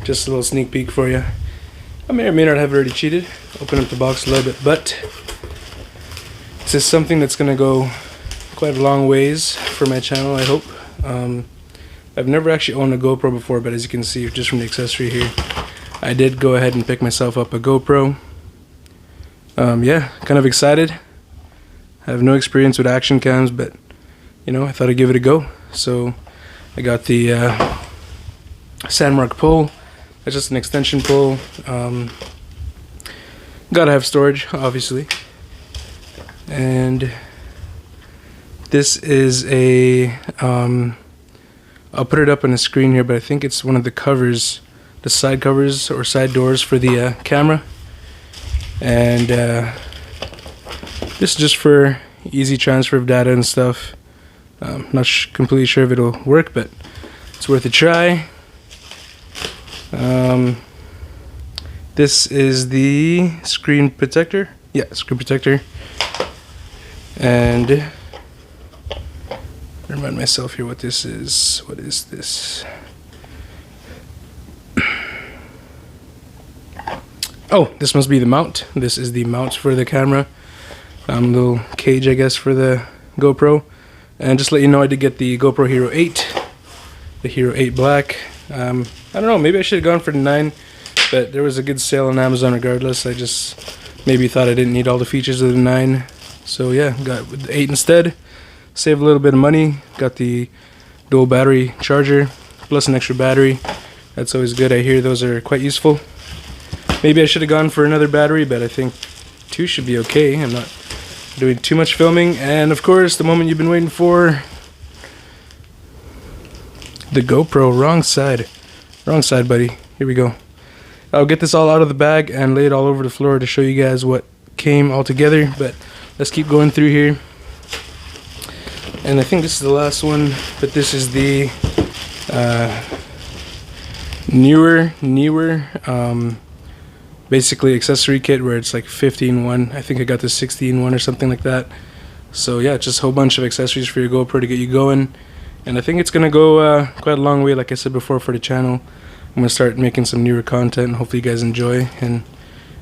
Just a little sneak peek for you. I may or may not have already cheated. Open up the box a little bit, but this is something that's gonna go quite a long ways for my channel, I hope. I've never actually owned a GoPro before, but as you can see just from the accessory here, I did go ahead and pick myself up a GoPro. Yeah, kind of excited. I have no experience with action cams, but you know, I thought I'd give it a go. So I got the Sandmark pull. It's just an extension pull. Gotta have storage, obviously. And this is a I'll put it up on the screen here, but I think it's one of the covers, the side covers or side doors for the camera. And this is just for easy transfer of data and stuff. Not completely sure if it'll work, but it's worth a try. This is the screen protector. Yeah, screen protector. And remind myself here what this is. What is this? Oh, this must be the mount. This is the mount for the camera. Little cage, I guess, for the GoPro. And just to let you know, I did get the GoPro Hero 8. The Hero 8 Black. I don't know, maybe I should have gone for the 9, but there was a good sale on Amazon regardless. I just maybe thought I didn't need all the features of the 9. So yeah, got the 8 instead. Save a little bit of money. Got the dual battery charger, plus an extra battery. That's always good. I hear those are quite useful. Maybe I should have gone for another battery, but I think 2 should be okay. I'm not doing too much filming. And of course, the moment you've been waiting for. The GoPro, wrong side, buddy. Here we go. I'll get this all out of the bag and lay it all over the floor to show you guys what came all together, but let's keep going through here. And I think this is the last one, but this is the newer basically accessory kit where it's like 15-1. I think I got the 16-1 or something like that. So yeah, just a whole bunch of accessories for your GoPro to get you going. And I think it's gonna go quite a long way, like I said before, for the channel. I'm gonna start making some newer content and hopefully you guys enjoy. And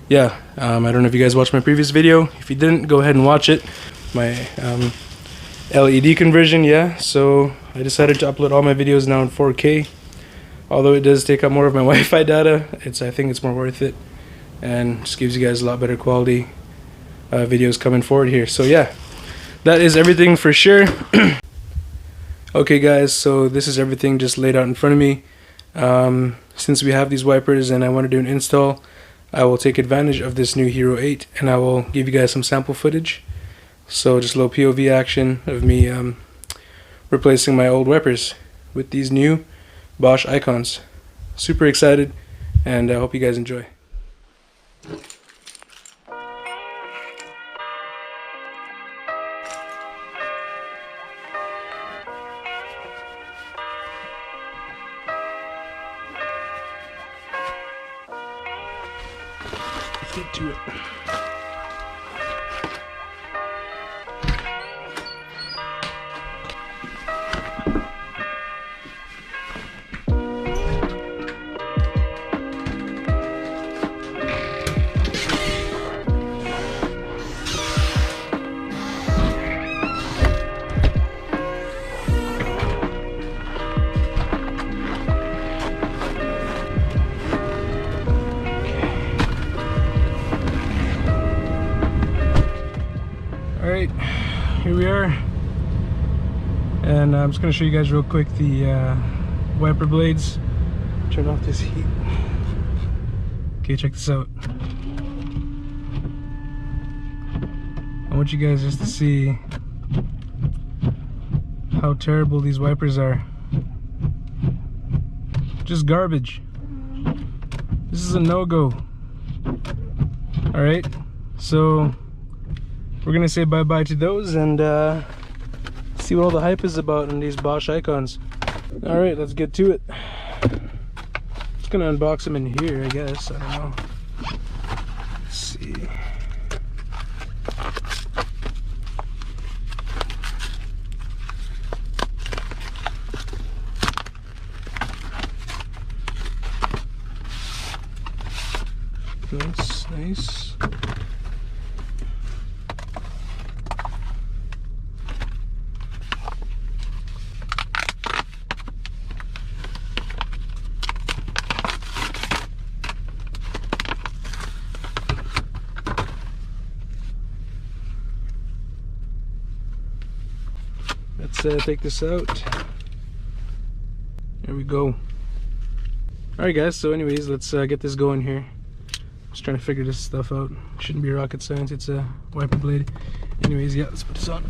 yeah, I don't know if you guys watched my previous video. If you didn't, go ahead and watch it. My LED conversion, yeah. So I decided to upload all my videos now in 4K. Although it does take up more of my Wi-Fi data, I think it's more worth it. And just gives you guys a lot better quality videos coming forward here. So yeah, that is everything for sure. Okay guys, so this is everything just laid out in front of me. Since we have these wipers and I want to do an install, I will take advantage of this new Hero 8 and I will give you guys some sample footage. So just a little POV action of me replacing my old wipers with these new Bosch Icons. Super excited, and I hope you guys enjoy. Let's get to it. Alright, here we are, and I'm just going to show you guys real quick the wiper blades. Turn off this heat. Okay, check this out. I want you guys just to see how terrible these wipers are. Just garbage. This is a no-go. Alright, so we're gonna say bye-bye to those and see what all the hype is about in these Bosch Icons. Alright, let's get to it. Just gonna unbox them in here, I guess. I don't know. Let's see. Nice, nice. Let's take this out. There we go. Alright guys, so anyways, let's get this going here. Just trying to figure this stuff out. Shouldn't be rocket science, it's a wiper blade. Anyways, yeah, let's put this on.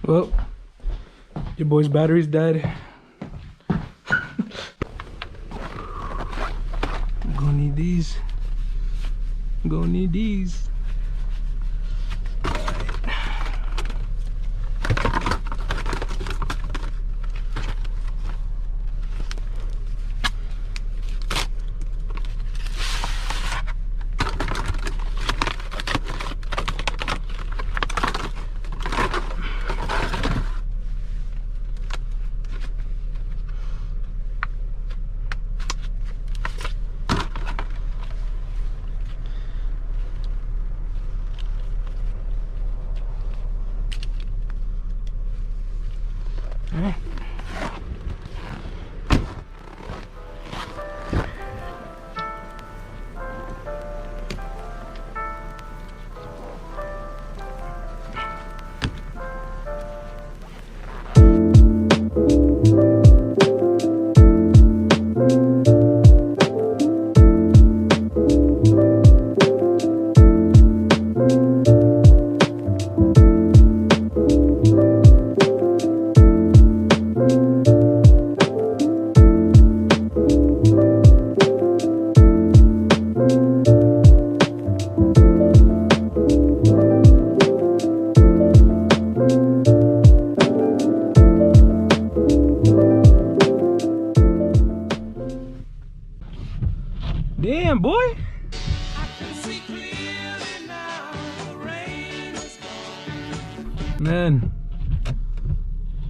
Well, your boy's battery's dead. I'm gonna need these. I'm gonna need these. Alright. Damn, boy. Man,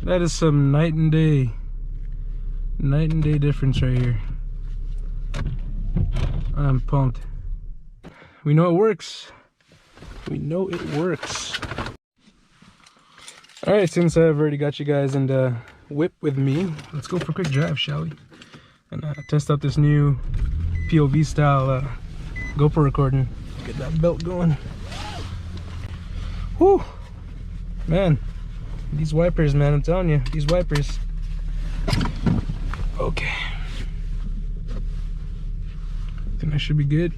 that is some night and day difference right here. I'm pumped. We know it works. We know it works. All right, since I've already got you guys in the whip with me, let's go for a quick drive, shall we? And test out this new POV style GoPro recording. Get that belt going. Whew, man, these wipers, man, I'm telling you, these wipers. Okay, I think I should be good.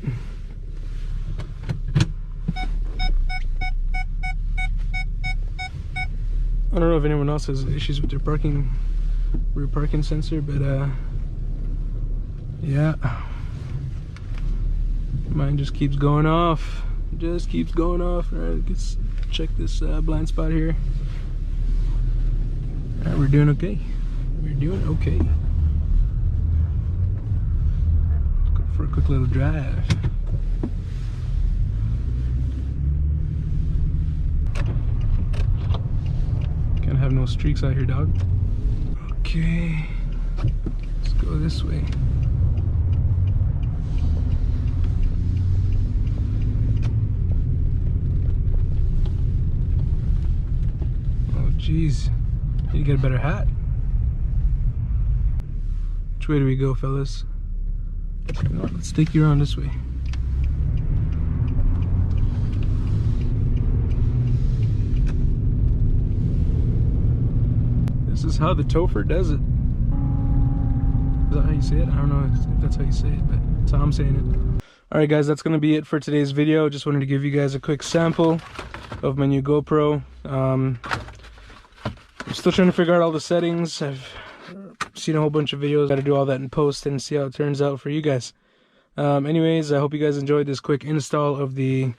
I don't know if anyone else has issues with their rear parking sensor, but yeah, mine just keeps going off. Just keeps going off. All right, let's check this blind spot here. All right, we're doing okay. We're doing okay. Let's go for a quick little drive. Can't have no streaks out here, dog. Okay, let's go this way. Jeez, need to get a better hat. Which way do we go, fellas? You know what, let's take you around this way. This is how the Topher does it. Is that how you say it? I don't know if that's how you say it, but that's how I'm saying it. Alright guys, that's going to be it for today's video. Just wanted to give you guys a quick sample of my new GoPro. I'm still trying to figure out all the settings. I've seen a whole bunch of videos. Got to do all that in post and see how it turns out for you guys. Anyways, I hope you guys enjoyed this quick install of the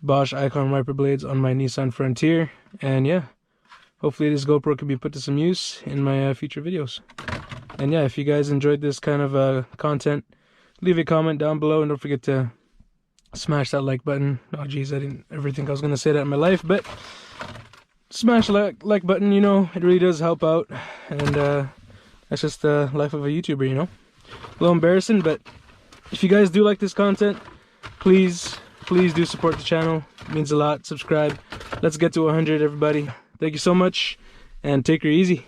Bosch Icon wiper blades on my Nissan Frontier. And yeah, hopefully this GoPro can be put to some use in my future videos. And yeah, if you guys enjoyed this kind of content, leave a comment down below, and don't forget to smash that like button. Oh geez, I didn't ever think I was gonna say that in my life, but smash the like button, you know, it really does help out. And that's just the life of a YouTuber, you know. A little embarrassing, but if you guys do like this content, please do support the channel. It means a lot. Subscribe. Let's get to 100, everybody. Thank you so much, and take her easy.